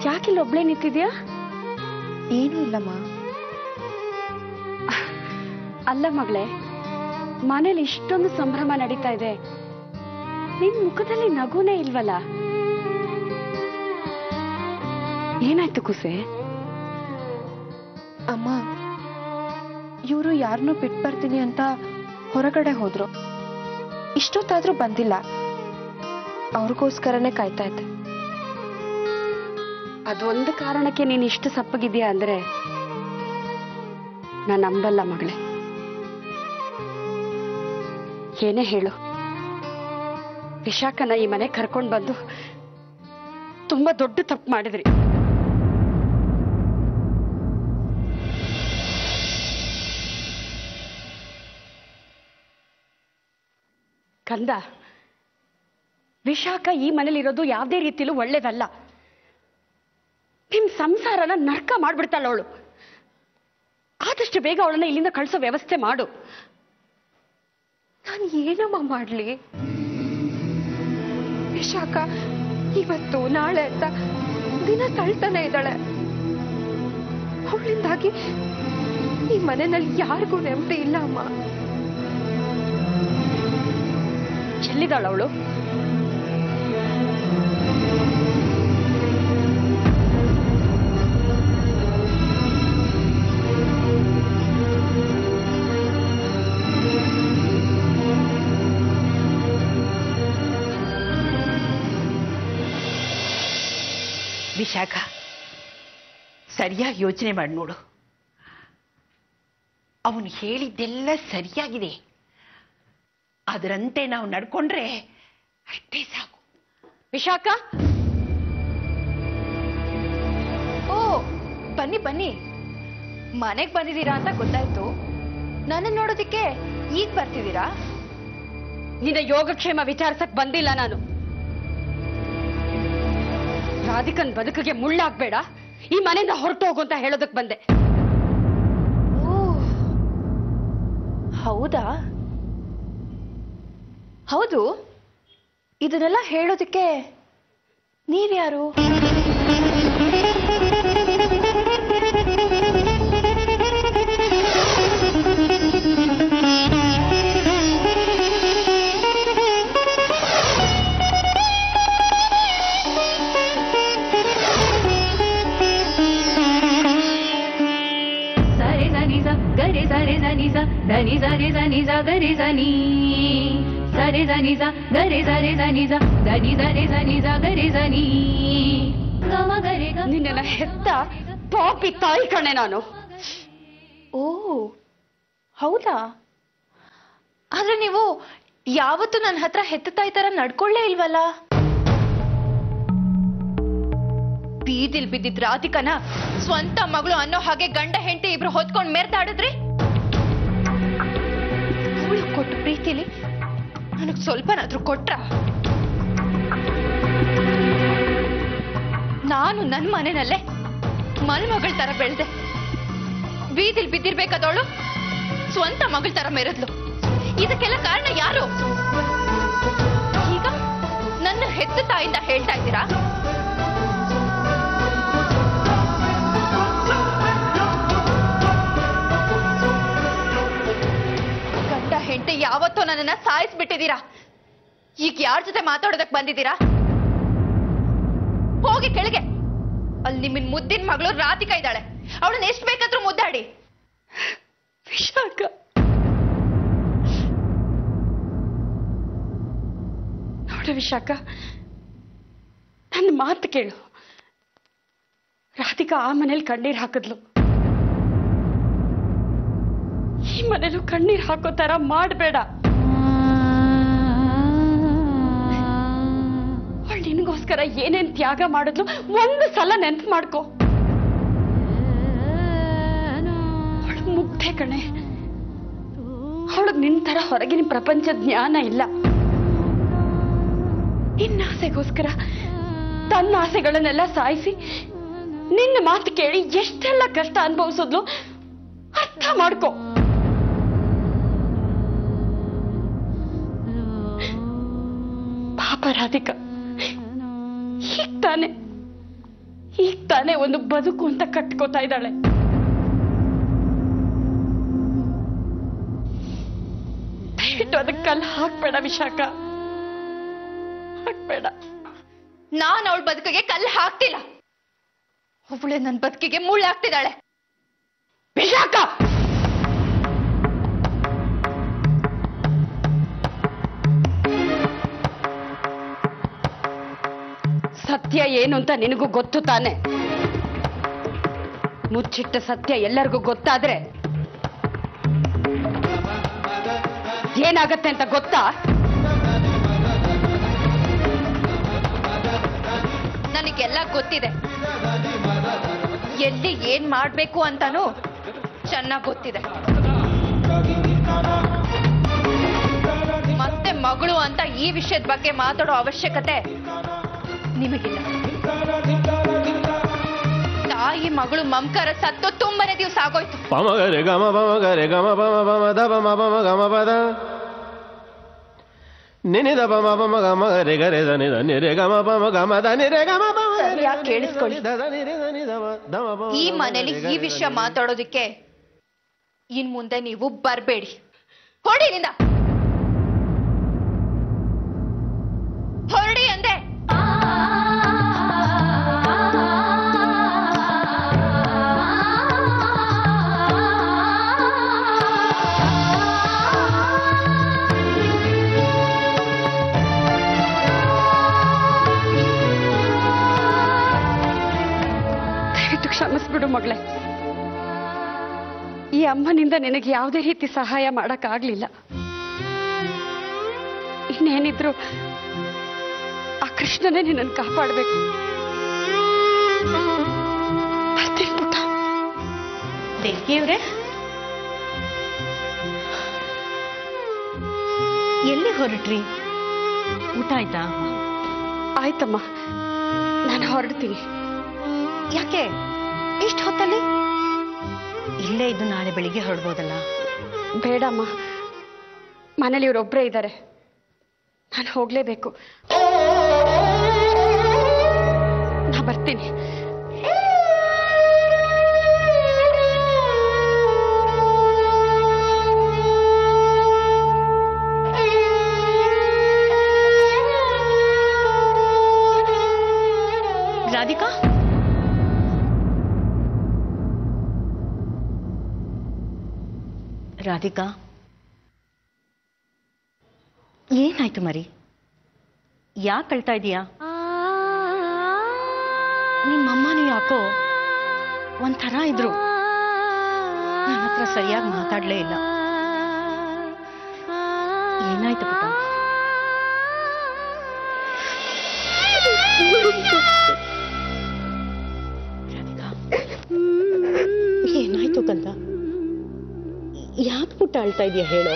ಯಾಕಿಲ್ಲ ಒಬ್ಳೆ ನಿಂತಿದ್ಯಾ? ಏನೂ ಇಲ್ಲಮ್ಮ. ಅಲ್ಲ ಮಗಳೇ, ಮನೇಲಿ ಇಷ್ಟೊಂದು ಸಂಭ್ರಮ ನಡೀತಾ ಇದೆ, ನಿನ್ ಮುಖದಲ್ಲಿ ನಗುನೇ ಇಲ್ವಲ್ಲ? ಏನಾಯ್ತು ಕುಸೆ? ಅಮ್ಮ, ಇವರು ಯಾರನ್ನೂ ಬಿಟ್ಟು ಬರ್ತೀನಿ ಅಂತ ಹೊರಗಡೆ ಹೋದ್ರು. ಇಷ್ಟೊತ್ತಾದ್ರೂ ಬಂದಿಲ್ಲ. ಅವ್ರಿಗೋಸ್ಕರನೇ ಕಾಯ್ತಾ ಇದ್ದೆ. ಅದೊಂದು ಕಾರಣಕ್ಕೆ ನೀನ್ ಇಷ್ಟು ಸಪ್ಪಗಿದ್ಯಾ ಅಂದ್ರೆ ನಾನು ನಂಬಲ್ಲ ಮಗಳೇ. ಏನೇ ಹೇಳು, ವಿಶಾಖನ ಈ ಮನೆ ಕರ್ಕೊಂಡು ಬಂದು ತುಂಬಾ ದೊಡ್ಡ ತಪ್ಪು ಮಾಡಿದ್ರಿ. ಕಂದ, ವಿಶಾಖ ಈ ಮನೇಲಿರೋದು ಯಾವುದೇ ರೀತಿಲೂ ಒಳ್ಳೇದಲ್ಲ. ನಿಮ್ ಸಂಸಾರನ ನರ್ಕ ಮಾಡ್ಬಿಡ್ತಾಳ ಅವಳು. ಆದಷ್ಟು ಬೇಗ ಅವಳನ್ನ ಇಲ್ಲಿಂದ ಕಳಿಸೋ ವ್ಯವಸ್ಥೆ ಮಾಡು. ನಾನು ಏನಮ್ಮ ಮಾಡ್ಲಿ? ವಿಶಾಖ ಇವತ್ತು ನಾಳೆ ಅಂತ ದಿನ ತಳ್ತಾನೆ ಇದ್ದಾಳೆ. ಅವಳಿಂದಾಗಿ ಈ ಮನೆಯಲ್ಲಿ ಯಾರಿಗೂ ನೆಮ್ಮದಿ ಇಲ್ಲ ಅಮ್ಮ. ಚೆಲ್ಲಿದಾಳ ಅವಳು? ವಿಶಾಖ, ಸರಿಯಾಗಿ ಯೋಚನೆ ಮಾಡಿ ನೋಡು. ಅವನು ಹೇಳಿದ್ದೆಲ್ಲ ಸರಿಯಾಗಿದೆ. ಅದರಂತೆ ನಾವು ನಡ್ಕೊಂಡ್ರೆ ಅಷ್ಟೇ ಸಾಕು. ವಿಶಾಖ, ಓ ಬನ್ನಿ ಬನ್ನಿ, ಮನೆಗೆ ಬಂದಿದ್ದೀರಾ ಅಂತ ಗೊತ್ತಾಯ್ತು. ನನ್ನ ನೋಡೋದಿಕ್ಕೆ ಈಗ ಬರ್ತಿದ್ದೀರಾ? ನಿನ್ನ ಯೋಗಕ್ಷೇಮ ವಿಚಾರಿಸಕ್ ಬಂದಿಲ್ಲ ನಾನು. ರಾಧಿಕನ್ ಬದುಕಿಗೆ ಮುಳ್ಳಾಗ್ಬೇಡ, ಈ ಮನೆಯಿಂದ ಹೊರಟು ಹೋಗು ಅಂತ ಹೇಳೋದಕ್ ಬಂದೆ. ಓ ಹೌದಾ? ಹೌದು, ಇದನ್ನೆಲ್ಲ ಹೇಳೋದಕ್ಕೆ ನೀವ್ಯಾರು? ಗರಿ ಸರಿ ಸನಿ ಸ ಧನಿ ಸರಿ ಸನಿ ಸ ಗರಿ ಸನಿ ಸರಿ ಸನಿ ಸ ಗರಿ ಸರಿ ಸನಿ ಸ ಧನಿ ಸರಿ ಸನಿ ಸ ಗರಿ ಸನಿ ಗಮ ಗರಿ ಗ. ನಿನ್ನೆಲ್ಲ ಹೆತ್ತ ಪಾಪಿ ತಾಯಿ ಕಣೆ ನಾನು. ಓ ಹೌದಾ? ಆದ್ರೆ ನೀವು ಯಾವತ್ತೂ ನನ್ನ ಹತ್ರ ಹೆತ್ತ ತಾಯಿ ತರ ನಡ್ಕೊಳ್ಳೇ ಇಲ್ವಲ್ಲ? ಬೀದಿಲ್ ಬಿದ್ದಿದ್ ರಾಧಿಕನ ಸ್ವಂತ ಮಗಳು ಅನ್ನೋ ಹಾಗೆ ಗಂಡ ಹೆಂಡತಿ ಇಬ್ರು ಹೊತ್ಕೊಂಡ್ ಮೆರ್ದಾಡಿದ್ರಿ. ಅವಳು ಕೊಟ್ಟು ಪ್ರೀತಿಲಿ ನನಗ್ ಸ್ವಲ್ಪನಾದ್ರೂ ಕೊಟ್ರ? ನಾನು ನನ್ನ ಮನೆಯಲ್ಲೇ ಮಲ್ಮಗಳ ತರ ಬೆಳೆದೆ. ಬೀದಿಲ್ ಬಿದ್ದಿರ್ಬೇಕಾದವಳು ಸ್ವಂತ ಮಗಳ ತರ ಮೆರೆದ್ಲು. ಇದಕ್ಕೆಲ್ಲ ಕಾರಣ ಯಾರು? ಈಗ ನನ್ನ ಹೆತ್ತ ತಾಯಿಂದ ಹೇಳ್ತಾ ಇದ್ದೀರಾ? ಗಂಡ ಹೆಂಡತಿ ಯಾವತ್ತೋ ನನ್ನನ್ನ ಸಾಯಿಸ್ಬಿಟ್ಟಿದ್ದೀರಾ. ಈಗ ಯಾರ ಜೊತೆ ಮಾತಾಡೋದಕ್ ಬಂದಿದ್ದೀರಾ? ಹೋಗಿ ಕೆಳಗೆ. ಅಲ್ಲಿ ನಿಮ್ಮನ್ ಮುದ್ದಿನ ಮಗಳು ರಾಧಿಕಾ ಇದ್ದಾಳೆ. ಅವಳನ್ನ ಎಷ್ಟು ಬೇಕಾದ್ರೂ ಮುದ್ದಾಡಿ. ವಿಶಾಖ, ನೋಡು ವಿಶಾಖ, ನನ್ನ ಮಾತು ಕೇಳು. ರಾಧಿಕಾ ಆ ಮನೇಲಿ ಕಣ್ಣೀರ್ ಹಾಕಿದ್ಲು. ಈ ಮನೇಲೂ ಕಣ್ಣೀರ್ ಹಾಕೋ ತರ ಮಾಡಬೇಡ. ಅವಳು ನಿನಗೋಸ್ಕರ ಏನೇನ್ ತ್ಯಾಗ ಮಾಡಿದ್ಲು ಒಂದು ಸಲ ನೆನ್ಪು ಮಾಡ್ಕೋ. ಅವಳು ಮುಗ್ಧೆ ಕಣೆ. ಅವಳಿಗೆ ನಿನ್ ತರ ಹೊರಗಿನ ಪ್ರಪಂಚ ಜ್ಞಾನ ಇಲ್ಲ. ನಿನ್ನ ಆಸೆಗೋಸ್ಕರ ತನ್ನ ಆಸೆಗಳನ್ನೆಲ್ಲ ಸಾಯಿಸಿ ನಿನ್ನ ಮಾತು ಕೇಳಿ ಎಷ್ಟೆಲ್ಲ ಕಷ್ಟ ಅನುಭವಿಸಿದ್ಲು ಅರ್ಥ ಮಾಡ್ಕೋ. ಪಾಪ ರಾಧಿಕಾ, ಹೀಗ್ ತಾನೆ ಈಗ ತಾನೇ ಒಂದು ಬದುಕು ಅಂತ ಕಟ್ಕೋತಾ ಇದ್ದಾಳೆ. ದಯವಿಟ್ಟು ಅದಕ್ಕೆ ಕಲ್ಲು ಹಾಕ್ಬೇಡ ವಿಶಾಖ, ಹಾಕ್ಬೇಡ. ನಾನು ಅವಳ ಬದುಕಿಗೆ ಕಲ್ಲು ಹಾಕ್ತಿಲ್ಲ, ಅವಳೆ ನನ್ನ ಬದುಕಿಗೆ ಮುಳ್ಳು ಹಾಕ್ತಿದ್ದಾಳೆ. ವಿಶಾಖ, ಸತ್ಯ ಏನು ಅಂತ ನಿನಗೂ ಗೊತ್ತು ತಾನೆ. ಮುಚ್ಚಿಟ್ಟ ಸತ್ಯ ಎಲ್ಲರಿಗೂ ಗೊತ್ತಾದ್ರೆ ಏನಾಗತ್ತೆ ಅಂತ ಗೊತ್ತಾ? ನನಗೆಲ್ಲ ಗೊತ್ತಿದೆ, ಎಲ್ಲಿ ಏನ್ ಮಾಡ್ಬೇಕು ಅಂತಾನೂ ಚೆನ್ನಾಗಿ ಗೊತ್ತಿದೆ. ಮತ್ತೆ ಮಗಳು ಅಂತ ಈ ವಿಷಯದ ಬಗ್ಗೆ ಮಾತಾಡೋ ಅವಶ್ಯಕತೆ ನಿಮಗಿಲ್ಲ. ತಾಯಿ ಮಗಳು ಮಮಕಾರ ಸತ್ತು ತುಂಬಾನೇ ದಿವಸ ಆಗೋಯ್ತು. ಕೇಳಿಸ್ಕೊಳ್ಳಿ, ಈ ಮನೇಲಿ ಈ ವಿಷಯ ಮಾತಾಡೋದಿಕ್ಕೆ ಇನ್ ಮುಂದೆ ನೀವು ಬರ್ಬೇಡಿ. ಹೊರಡಿನಿಂದ, ಹೊರಡಿ ಅಂದೆ. ಕ್ಷಮಿಸ್ಬಿಡು ಮಗಳೇ, ಈ ಅಮ್ಮನಿಂದ ನಿನಗೆ ಯಾವುದೇ ರೀತಿ ಸಹಾಯ ಮಾಡಕ್ಕಾಗ್ಲಿಲ್ಲ. ಇನ್ನೇನಿದ್ರು ಆ ಕೃಷ್ಣನೇ ನಿನ್ನನ್ನು ಕಾಪಾಡಬೇಕು. ದೇವಿಯವ್ರೆ, ಎಲ್ಲಿ ಹೊರಟ್ರಿ? ಊಟ ಆಯ್ತಾ? ಆಯ್ತಮ್ಮ, ನಾನು ಹೊರಡ್ತೀನಿ. ಯಾಕೆ ಇಷ್ಟು ಹೊತ್ತಲ್ಲಿ? ಇಲ್ಲೇ ಇದ್ದು ನಾಳೆ ಬೆಳಿಗ್ಗೆ ಹೊರಡ್ಬೋದಲ್ಲ? ಬೇಡಮ್ಮ, ಮನೇಲಿ ಇವರೊಬ್ಬರೇ ಇದ್ದಾರೆ, ನಾನು ಹೋಗ್ಲೇಬೇಕು. ನಾ ಬರ್ತೀನಿ. ರಾಧಿಕಾ, ರಾಧಿಕಾ, ಏನಾಯ್ತು ಮರಿ? ಯಾಕೆ ಅಳ್ತಾ ಇದೀಯಾ? ನಿಮ್ಮಮ್ಮನೂ ಯಾಕೋ ಒಂಥರ ಇದ್ರು, ನನ್ನ ಹತ್ರ ಸರಿಯಾಗಿ ಮಾತಾಡ್ಲೇ ಇಲ್ಲ. ಏನಾಯ್ತು ಪುಟ್ಟ? ರಾಧಿಕಾ, ಏನಾಯ್ತು ಕಂದ? ಯಾಕೆ ಪುಟ್ಟ ಅಳ್ತಾ ಇದೆಯಾ ಹೇಳೋ?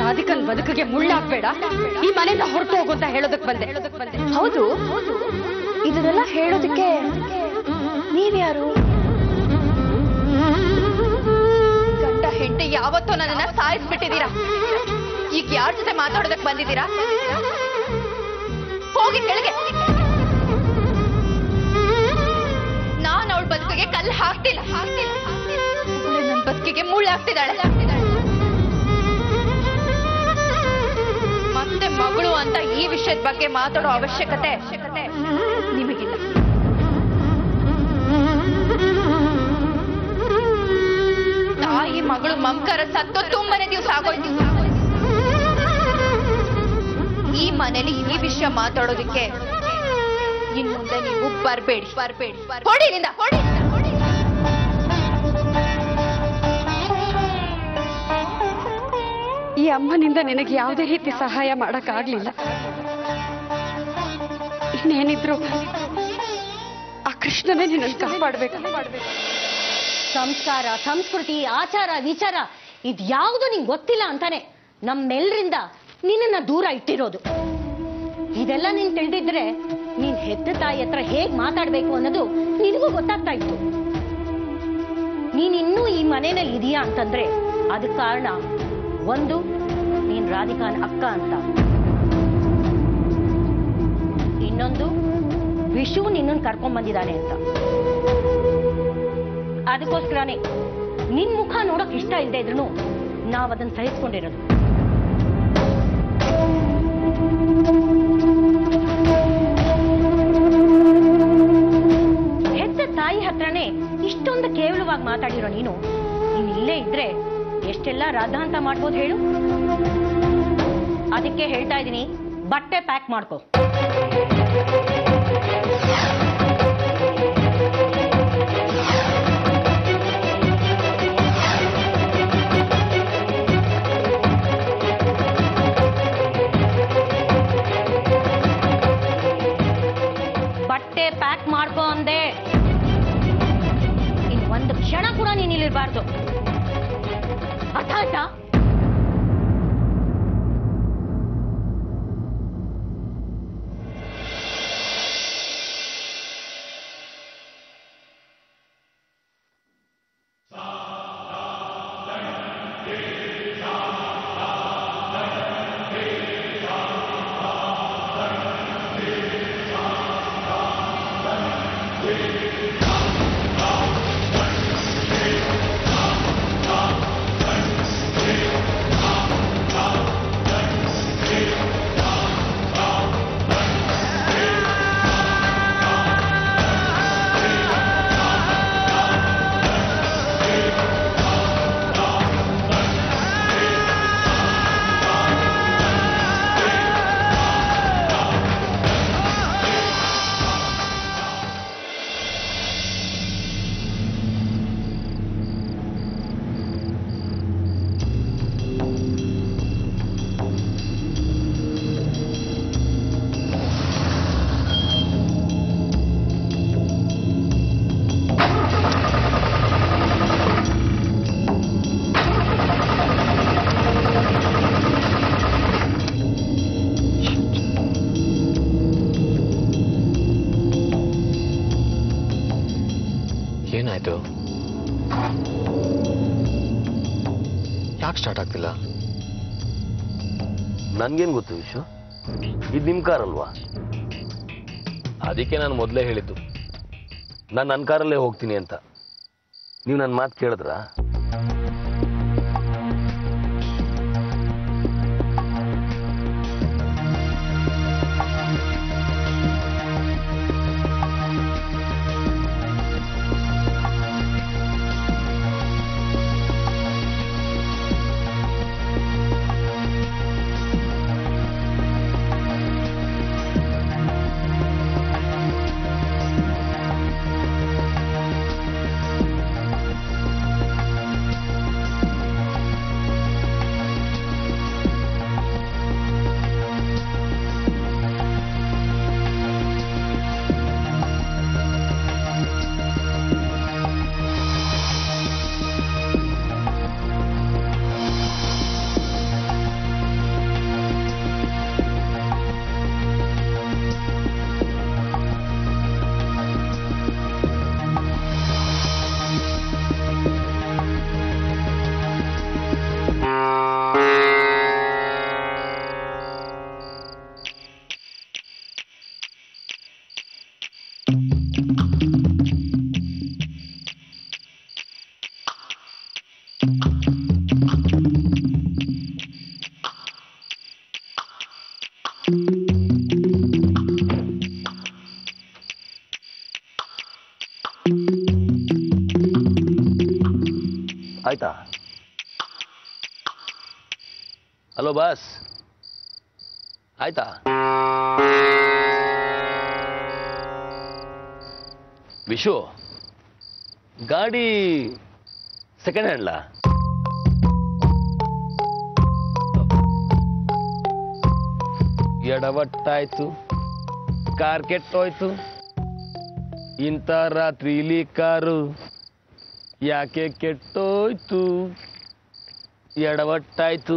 ರಾಧಿಕನ್ ಬದುಕಿಗೆ ಮುಳ್ಳಾಗ್ಬೇಡ, ಈ ಮನೆಯಿಂದ ಹೊರಟು ಹೋಗು ಅಂತ ಹೇಳೋದಕ್ಕೆ ಬಂದೆ. ಹೌದು, ಇದನ್ನೆಲ್ಲ ಹೇಳೋದಕ್ಕೆ ನೀವ್ಯಾರು? ಗಂಡ ಹೆಂಡತಿ ಯಾವತ್ತೂ ನನ್ನನ್ನ ಸಾಯಿಸ್ಬಿಟ್ಟಿದ್ದೀರಾ, ಈಗ ಯಾರ ಜೊತೆ ಮಾತಾಡೋದಕ್ಕೆ ಬಂದಿದ್ದೀರಾ? ಹೋಗಿ ಕೆಳಗೆ. ನಾನು ಅವಳ ಬದುಕಿಗೆ ಕಲ್ಲು ಹಾಕ್ತಿಲ್ಲ, ನನ್ನ ಬದುಕಿಗೆ ಮುಳ್ಳು ಹಾಕ್ತಿದ್ದಾಳೆ. ಮತ್ತೆ ಮಗಳು ಅಂತ ಈ ವಿಷಯದ ಬಗ್ಗೆ ಮಾತಾಡೋ ಅವಶ್ಯಕತೆ ನಿಮಗಿಲ್ಲ. ತಾಯಿ ಮಗಳು ಮಮಕಾರ ಸತ್ತು ತುಂಬಾನೇ ದಿವಸ ಆಗೋಯ್ತು. ಈ ಮನೇಲಿ ಈ ವಿಷಯ ಮಾತಾಡೋದಕ್ಕೆ ಇನ್ ಮುಂದೆ ನೀವು ಬರ್ಬೇಡಿ. ಹೊಡಿನಿಂದ, ಹೊಡಿ. ಈ ಅಮ್ಮನಿಂದ ನಿನಗೆ ಯಾವುದೇ ರೀತಿ ಸಹಾಯ ಮಾಡಕ್ಕಾಗ್ಲಿಲ್ಲ. ಇನ್ನೇನಿದ್ರು ಆ ಕೃಷ್ಣನೇ ನಿನ್ನನ್ನು ಕಾಪಾಡಬೇಕು. ಸಂಸ್ಕಾರ, ಸಂಸ್ಕೃತಿ, ಆಚಾರ, ವಿಚಾರ ಇದ್ಯಾವುದು ನಿಂಗೆ ಗೊತ್ತಿಲ್ಲ ಅಂತಾನೆ ನಮ್ಮೆಲ್ಲರಿಂದ ನಿನ್ನನ್ನ ದೂರ ಇಟ್ಟಿರೋದು. ಇದೆಲ್ಲ ನೀನ್ ತಿಳಿದಿದ್ರೆ ನೀನ್ ಹೆತ್ತ ತಾಯಿ ಹತ್ರ ಹೇಗ್ ಮಾತಾಡ್ಬೇಕು ಅನ್ನೋದು ನಿನಗೂ ಗೊತ್ತಾಗ್ತಾ ಇತ್ತು. ನೀನ್ ಇನ್ನೂ ಈ ಮನೆಯಲ್ಲಿ ಇದೀಯಾ ಅಂತಂದ್ರೆ ಅದಕ್ಕೆ ಕಾರಣ ಒಂದು, ನೀನ್ ರಾಧಿಕಾನ ಅಕ್ಕ ಅಂತ. ಇನ್ನೊಂದು, ವಿಶು ನಿನ್ನನ್ನು ಕರ್ಕೊಂಡ್ ಬಂದಿದ್ದಾನೆ ಅಂತ. ಅದಕ್ಕೋಸ್ಕರನೇ ನಿನ್ ಮುಖ ನೋಡಕ್ ಇಷ್ಟ ಇಲ್ಲದೆ ಇದ್ರು ನಾವ್ ಅದನ್ನ ಸಹಿಸ್ಕೊಂಡಿರೋದು. ಹೆತ್ತ ತಾಯಿ ಹತ್ರನೇ ಇಷ್ಟೊಂದು ಕೇವಲವಾಗಿ ಮಾತಾಡಿರೋ ನೀನು ಇಲ್ಲೇ ಇದ್ರೆ ಎಷ್ಟೆಲ್ಲ ರಾಧಾಂತ ಮಾಡ್ಬೋದು ಹೇಳು. ಅದಕ್ಕೆ ಹೇಳ್ತಾ ಇದ್ದೀನಿ, ಬಟ್ಟೆ ಪ್ಯಾಕ್ ಮಾಡ್ಕೋ. ಬಟ್ಟೆ ಪ್ಯಾಕ್ ಮಾಡ್ಕೋ ಅಂದೆ. ಇನ್ನು ಒಂದು ಕ್ಷಣ ಕೂಡ ನೀನ್ ಇಲ್ಲಿರ್ಬಾರ್ದು. ಅರ್ಥ ಆಯ್ತಾ? ಏನಾಯ್ತು? ಯಾಕೆ ಸ್ಟಾರ್ಟ್ ಆಗ್ತಿಲ್ಲ? ನನ್ಗೇನ್ ಗೊತ್ತು ವಿಶ್ವ, ಇದು ನಿಮ್ ಕಾರ್ ಅಲ್ವಾ? ಅದಕ್ಕೆ ನಾನು ಮೊದಲೇ ಹೇಳಿದ್ದು ನಾನು ನನ್ನ ಕಾರಲ್ಲೇ ಹೋಗ್ತೀನಿ ಅಂತ. ನೀವು ನನ್ನ ಮಾತು ಕೇಳಿದ್ರಾ? ಆಯ್ತಾ? ಹಲೋ ಬಾಸ್, ಆಯ್ತಾ? ವಿಶು, ಗಾಡಿ ಸೆಕೆಂಡ್ ಹ್ಯಾಂಡ್ಲಾ? ಎಡವಟ್ಟಾಯ್ತು, ಕಾರ್ ಕೆಟ್ಟೋಯ್ತು. ಇಂಥ ರಾತ್ರಿಲಿ ಕಾರು ಯಾಕೆ ಕೆಟ್ಟೋಯ್ತು? ಎಡವಟ್ಟಾಯ್ತು.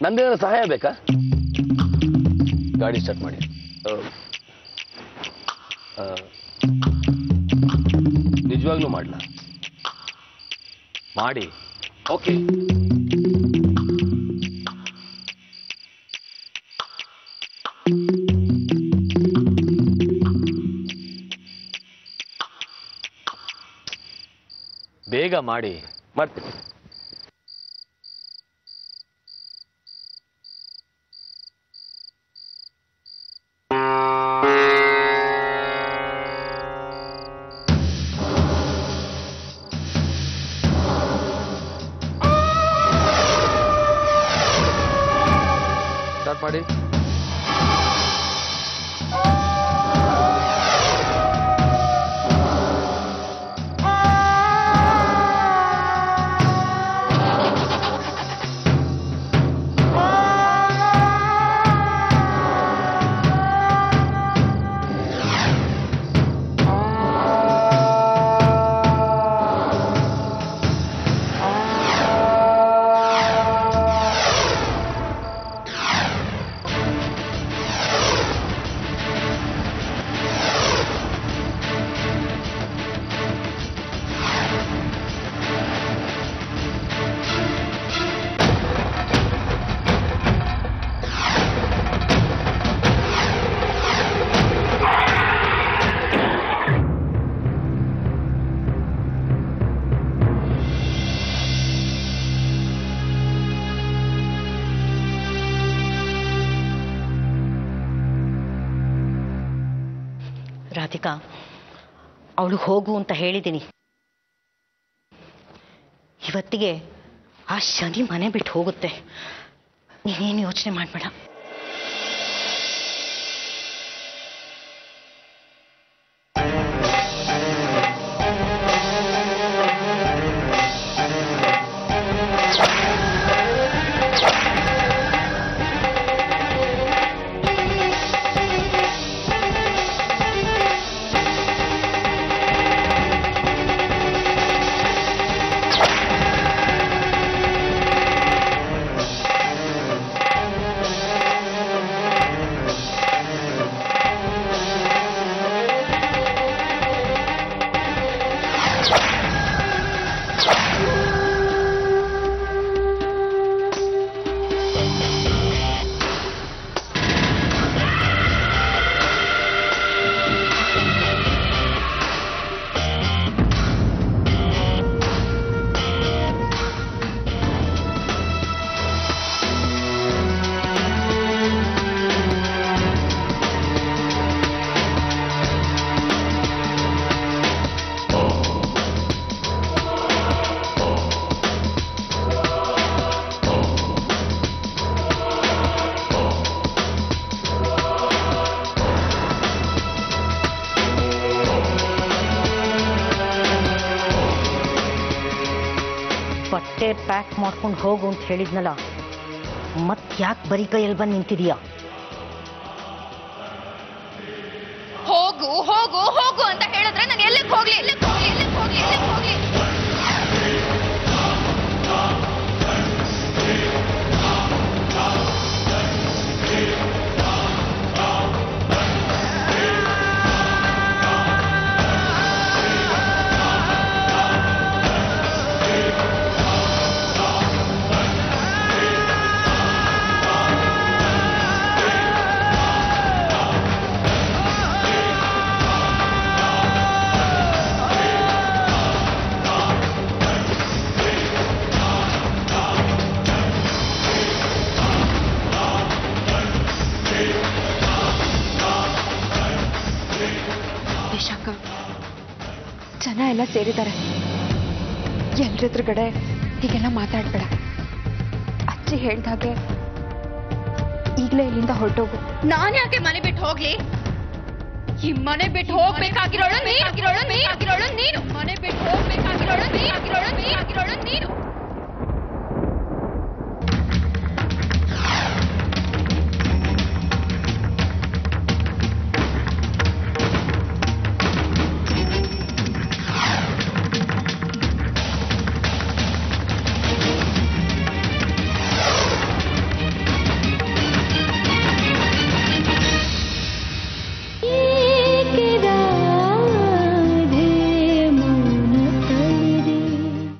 ನಂದೇನಾದ್ರು ಸಹಾಯ ಬೇಕಾ? ಗಾಡಿ ಸ್ಟಾರ್ಟ್ ಮಾಡಿ. ನಿಜವಾಗ್ಲೂ ಮಾಡ್ಲಾ? ಮಾಡಿ. ಓಕೆ. ಬೇಗ ಮಾಡಿ. ಮಾಡ್ತೀನಿ. ಸ್ಟಾರ್ಟ್ ಮಾಡಿ. ರಾಧಿಕಾ, ಅವಳು ಹೋಗು ಅಂತ ಹೇಳಿದ್ದೀನಿ. ಇವತ್ತಿಗೆ ಆ ಶನಿ ಮನೆ ಬಿಟ್ಟು ಹೋಗುತ್ತೆ. ನೀನೇನು ಯೋಚನೆ ಮಾಡಬೇಡ. ಬಟ್ಟೆ ಪ್ಯಾಕ್ ಮಾಡ್ಕೊಂಡು ಹೋಗು ಅಂತ ಹೇಳಿದ್ನಲ್ಲ, ಮತ್ತೆ ಯಾಕೆ ಬರೀ ಕೈಯಲ್ಲಿ ಬಂದು ನಿಂತಿದೀಯಾ? ಹೋಗು ಹೋಗು ಹೋಗು ಅಂತ ಹೇಳಿದ್ರೆ ನಾನು ಎಲ್ಲಿಗೆ ಹೋಗ್ಲಿ, ಎಲ್ಲಿಗೆ ಹೋಗ್ಲಿ, ಎಲ್ಲಿಗೆ ಹೋಗ್ಲಿ, ಎಲ್ಲಿಗೆ ಹೋಗ್ಲಿ? ವಿಶಾಖ, ಜನ ಎಲ್ಲ ಸೇರಿದ್ದಾರೆ. ಎಲ್ರೆದುರುಗಡೆ ಹೀಗೆಲ್ಲ ಮಾತಾಡ್ಬೇಡ. ಅಜ್ಜಿ ಹೇಳ್ದಾಗೆ ಈಗಲೇ ಇಲ್ಲಿಂದ ಹೊರಟೋಗು. ನಾನು ಯಾಕೆ ಮನೆ ಬಿಟ್ಟು ಹೋಗ್ಲಿ? ಈ ಮನೆ ಬಿಟ್ಟು ಹೋಗ್ಬೇಕಾಗಿರೋಳು ನೀನು. ಮನೆ ಬಿಟ್ಟು ಹೋಗ್ಬೇಕಾಗಿರೋ